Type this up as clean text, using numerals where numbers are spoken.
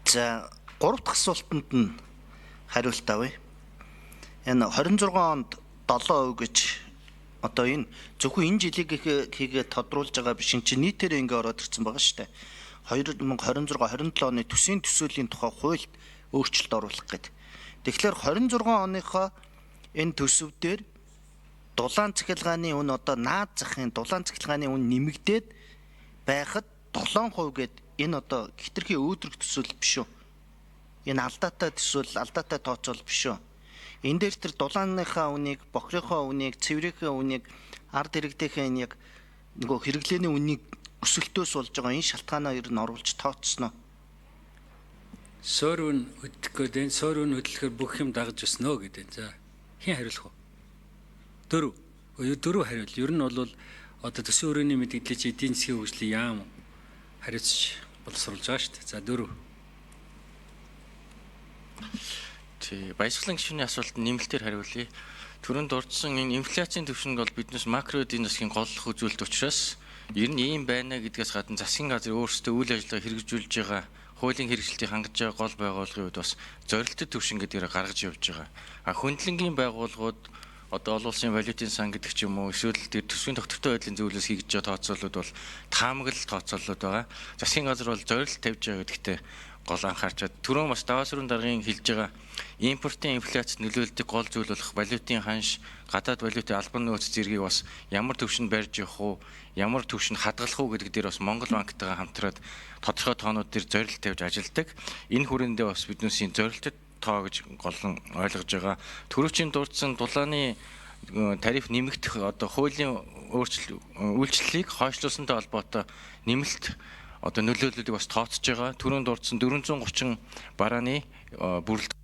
За 3 дахь асуултанд нь хариулт авъя. Энэ 26 онд 7% гэж одоо энэ зөвхөн энэ жилиг хийгээд тодруулж байгаа биш энэ чинь нийтээр ингэ ороод ирсэн байгаа шүү дээ. 2026-27 оны төсвийн төсөөлийн тухай хуульд өөрчлөлт оруулах гэдэг. Тэгэхээр 26 оныхоо энэ төсөв дээр дулаан цахилгааны үн одоо наад захын дулаан цахилгааны үн нэмэгдээд байхад 7% гээд энэ одоо хитрхи өөдрөг төсөөл биш үү? Энэ алдаатай төсөөл, алдаатай тооцоол биш үү? Энэ дээр тэр дулааныхаа үнийг, бохирынхаа үнийг, цэврийнхээ үнийг, ард иргэдийнхээ энэ яг нөгөө хэрэглээний үнийг өсөлтөөс болж байгаа энэ шалтгаанаа ер нь оруулж тооцсноо. Суур үн хөдлөх гэдэг, суур үн хөдлөхөөр бүх юм дагаж өснө гэдэг. За хэн хариулах вэ? Дөрөв хариул. Ер нь бол одоо төсвийн өрөөний мэдээлэл эдийн засгийн хөгжлийн яам хариуцж боловсруулж байгаа шүү дээ. За 4. Баясгалан гишүүний асуултанд нэмэлтээр хариулъя. Түрүүнд дурдсан энэ инфляцийн түвшинд бол биднес макро эдийн засгийн голлох үзүүлэлт учраас ер нь ийм байна гэдгээс гадна засгийн газар өөрсдөө үйл ажиллагаа хэрэгжүүлж байгаа хуулийн хэрэгжилтийг хангаж байгаа гол байгууллагын хувьд бас зорилттой түвшин гэдгээр гаргаж явж байгаа. Хөндлөнгийн байгууллагууд одоо олон улсын валютын сан гэдэг ч юм уу эсвэл тэр төсвийн тогтвортой байдлын зөвлөлөөс хийж байгаа тооцоолууд бол таамаглал тооцоолууд байгаа. Засгийн газар бол зорилт тавьж байгаа гэдэгтээ гол анхаарчаад түрүүн бас даваа сүрэн даргын хэлж байгаа импортын инфляцид нөлөөлдөг гол зүйл болох валютын ханш, гадаад валютын албан нөөц зэргийг бас ямар төвшөнд барьж явах уу, ямар төвшөнд хадгалах уу гэдэг дээр бас Монгол банктайгаа хамтраад тодорхой тоонууд дээр зорилт тавьж ажилладаг. Энэ хүрээндээ бас биднээсийн зорилттой тоо гэж голон ойлгож байгаа. Түрүүчийн дурдсан дулааны тариф нэмэгдэх одоо хуулийн үйлчлэлийг хойшлуулсантай холбоотой нэмэлт одоо нөлөөллүүдийг бас тооцож байгаа. Түрүүнд дурдсан 430 барааны бүрэлдэхүүн